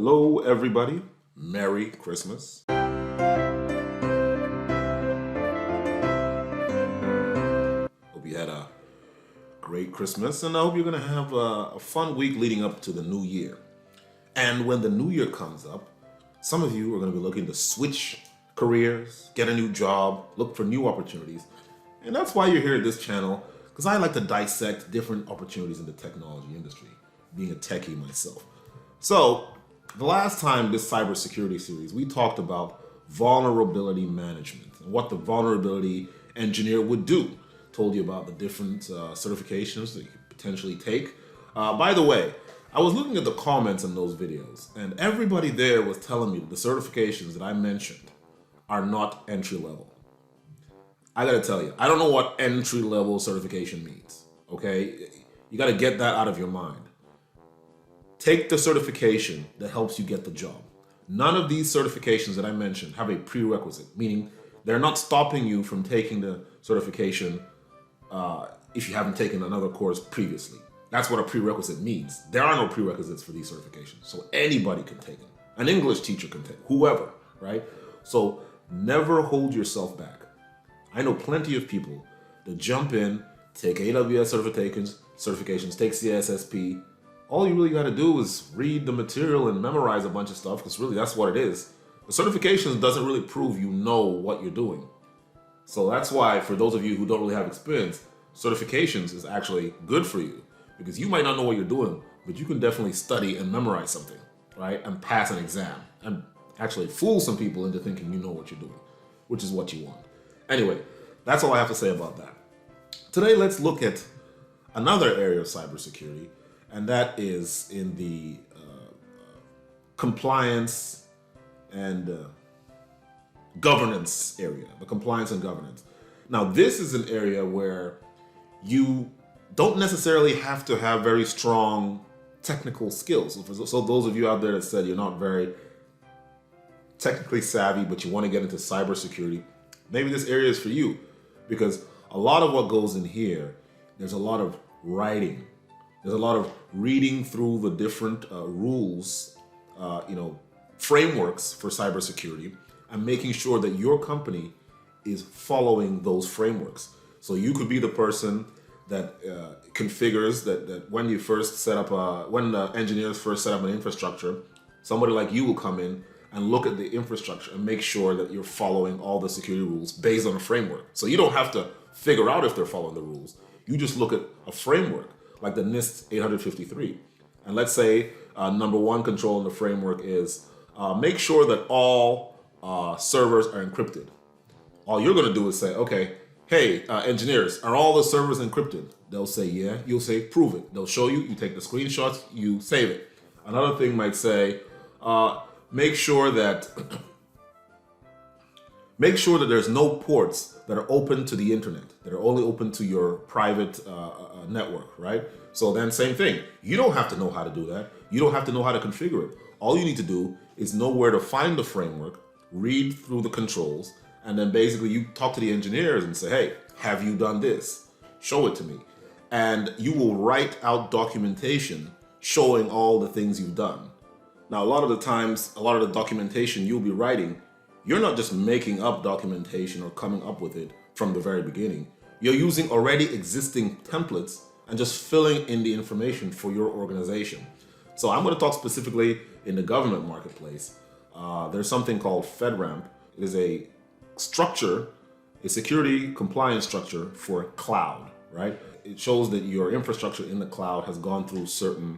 Hello, everybody. Merry Christmas. Hope you had a great Christmas, and I hope you're going to have a fun week leading up to the new year. And when the new year comes up, some of you are going to be looking to switch careers, get a new job, look for new opportunities. And that's why you're here at this channel, because I like to dissect different opportunities in the technology industry, being a techie myself. So, the last time this cybersecurity series, we talked about vulnerability management and what the vulnerability engineer would do. Told you about the different certifications that you could potentially take. By the way, I was looking at the comments in those videos, and everybody there was telling me that the certifications that I mentioned are not entry level. I gotta tell you, I don't know what entry level certification means, okay? You gotta get that out of your mind. Take the certification that helps you get the job. None of these certifications that I mentioned have a prerequisite, meaning they're not stopping you from taking the certification if you haven't taken another course previously. That's what a prerequisite means. There are no prerequisites for these certifications, so anybody can take them. An English teacher can take, whoever, right? So never hold yourself back. I know plenty of people that jump in, take AWS certifications, take CSSP. All you really got to do is read the material and memorize a bunch of stuff, because really that's what it is. The certifications doesn't really prove you know what you're doing. So that's why, for those of you who don't really have experience, certifications is actually good for you, because you might not know what you're doing, but you can definitely study and memorize something, right? And pass an exam and actually fool some people into thinking you know what you're doing, which is what you want. Anyway, that's all I have to say about that. Today, let's look at another area of cybersecurity, and that is in the compliance and governance area, the compliance and governance. Now, this is an area where you don't necessarily have to have very strong technical skills. So those of you out there that said you're not very technically savvy, but you want to get into cybersecurity, maybe this area is for you, because a lot of what goes in here, there's a lot of writing. There's a lot of reading through the different rules, frameworks for cybersecurity, and making sure that your company is following those frameworks. So you could be the person that configures that when you first set up when the engineers first set up an infrastructure, somebody like you will come in and look at the infrastructure and make sure that you're following all the security rules based on a framework. So you don't have to figure out if they're following the rules. You just look at a framework like the NIST 853. And let's say number one control in the framework is make sure that all servers are encrypted. All you're gonna do is say, okay, hey, engineers, are all the servers encrypted? They'll say, yeah. You'll say, prove it. They'll show you, you take the screenshots, you save it. Another thing might say, make sure that there's no ports that are open to the internet, that are only open to your private network, right? So then same thing. You don't have to know how to do that. You don't have to know how to configure it. All you need to do is know where to find the framework, read through the controls, and then basically you talk to the engineers and say, hey, have you done this? Show it to me. And you will write out documentation showing all the things you've done. Now, a lot of the times, a lot of the documentation you'll be writing, you're not just making up documentation or coming up with it from the very beginning. You're using already existing templates and just filling in the information for your organization. So I'm going to talk specifically in the government marketplace. There's something called FedRAMP. It is a structure, a security compliance structure for cloud, right? It shows that your infrastructure in the cloud has gone through certain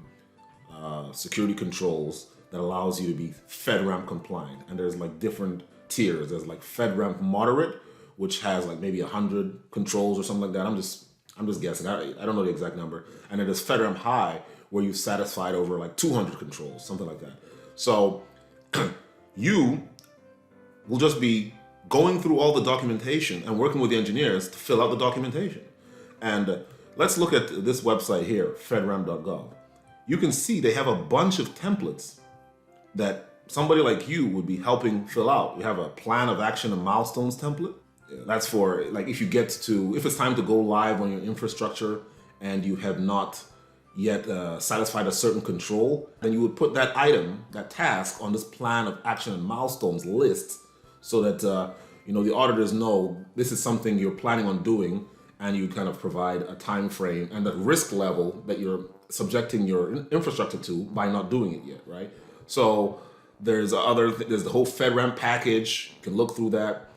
security controls that allows you to be FedRAMP compliant. And there's like different tiers. There's like FedRAMP moderate, which has like maybe 100 controls or something like that. I'm just guessing. I don't know the exact number. And then there's FedRAMP high, where you've satisfied over like 200 controls, something like that. So you will just be going through all the documentation and working with the engineers to fill out the documentation. And let's look at this website here, fedramp.gov. You can see they have a bunch of templates that somebody like you would be helping fill out. You have a plan of action and milestones template. That's for like if it's time to go live on your infrastructure and you have not yet satisfied a certain control, then you would put that item, that task, on this plan of action and milestones list, so that the auditors know this is something you're planning on doing, and you kind of provide a time frame and the risk level that you're subjecting your infrastructure to by not doing it yet, right? So there's the whole FedRAMP package. You can look through that.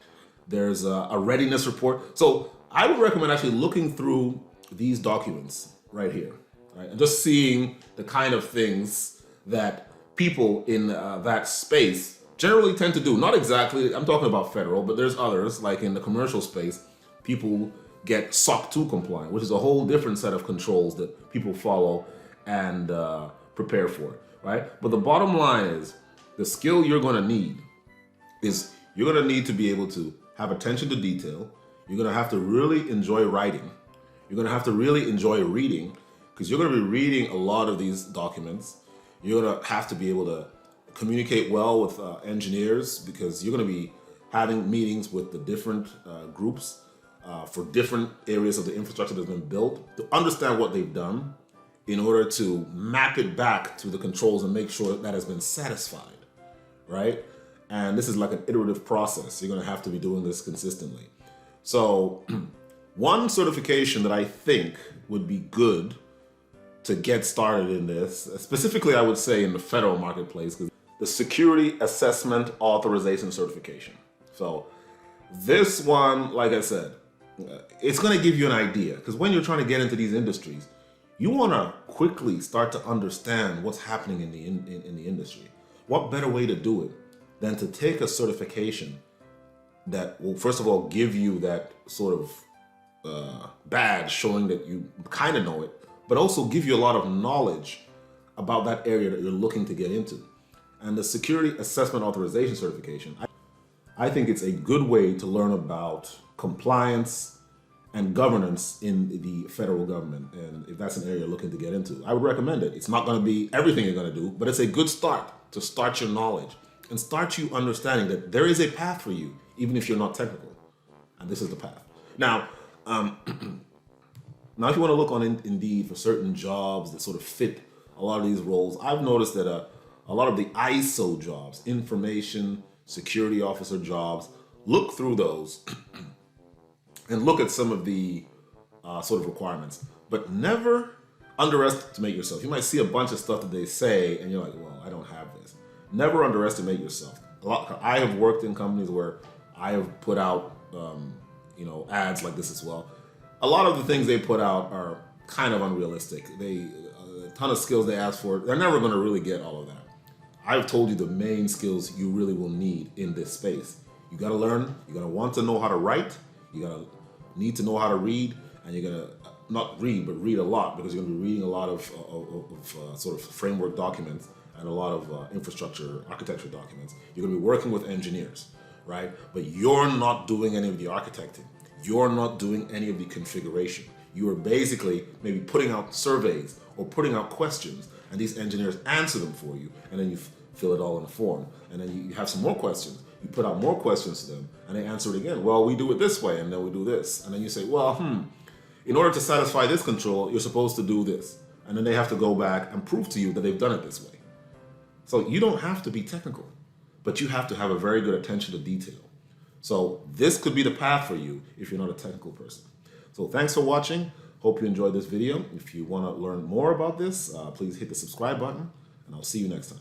There's a readiness report. So I would recommend actually looking through these documents right here, right? And just seeing the kind of things that people in that space generally tend to do. Not exactly, I'm talking about federal, but there's others, like in the commercial space, people get SOC 2 compliant, which is a whole different set of controls that people follow and prepare for, right? But the bottom line is, the skill you're gonna need is you're gonna need to be able to have attention to detail. You're gonna have to really enjoy writing. You're gonna have to really enjoy reading, because you're gonna be reading a lot of these documents. You're gonna have to be able to communicate well with engineers, because you're gonna be having meetings with the different groups for different areas of the infrastructure that's been built, to understand what they've done in order to map it back to the controls and make sure that has been satisfied, right? And this is like an iterative process. You're gonna have to be doing this consistently. So one certification that I think would be good to get started in this, specifically I would say in the federal marketplace, because the Security Assessment Authorization Certification. So this one, like I said, it's gonna give you an idea, because when you're trying to get into these industries, you wanna quickly start to understand what's happening in the industry. What better way to do it than to take a certification that will, first of all, give you that sort of badge showing that you kind of know it, but also give you a lot of knowledge about that area that you're looking to get into. And the Security Assessment Authorization Certification, I think it's a good way to learn about compliance and governance in the federal government. And if that's an area you're looking to get into, I would recommend it. It's not going to be everything you're going to do, but it's a good start to start your knowledge and start you understanding that there is a path for you, even if you're not technical. And this is the path. Now, now if you want to look on Indeed for certain jobs that sort of fit a lot of these roles, I've noticed that a lot of the ISO jobs, information security officer jobs, look through those and look at some of the sort of requirements, but never underestimate yourself. You might see a bunch of stuff that they say and you're like, well, I don't have this. Never underestimate yourself. I have worked in companies where I have put out ads like this as well. A lot of the things they put out are kind of unrealistic. A ton of skills they ask for, they're never going to really get all of that. I've told you the main skills you really will need in this space. You got to learn, you're going to want to know how to write, you're going to need to know how to read, and you're going to not read, but read a lot, because you're going to be reading a lot of sort of framework documents and a lot of infrastructure architecture documents. You're going to be working with engineers, right? But you're not doing any of the architecting. You're not doing any of the configuration. You are basically maybe putting out surveys or putting out questions, and these engineers answer them for you, and then you fill it all in a form. And then you have some more questions. You put out more questions to them, and they answer it again. Well, we do it this way, and then we do this. And then you say, well, in order to satisfy this control, you're supposed to do this. And then they have to go back and prove to you that they've done it this way. So you don't have to be technical, but you have to have a very good attention to detail. So this could be the path for you if you're not a technical person. So thanks for watching. Hope you enjoyed this video. If you want to learn more about this, please hit the subscribe button, and I'll see you next time.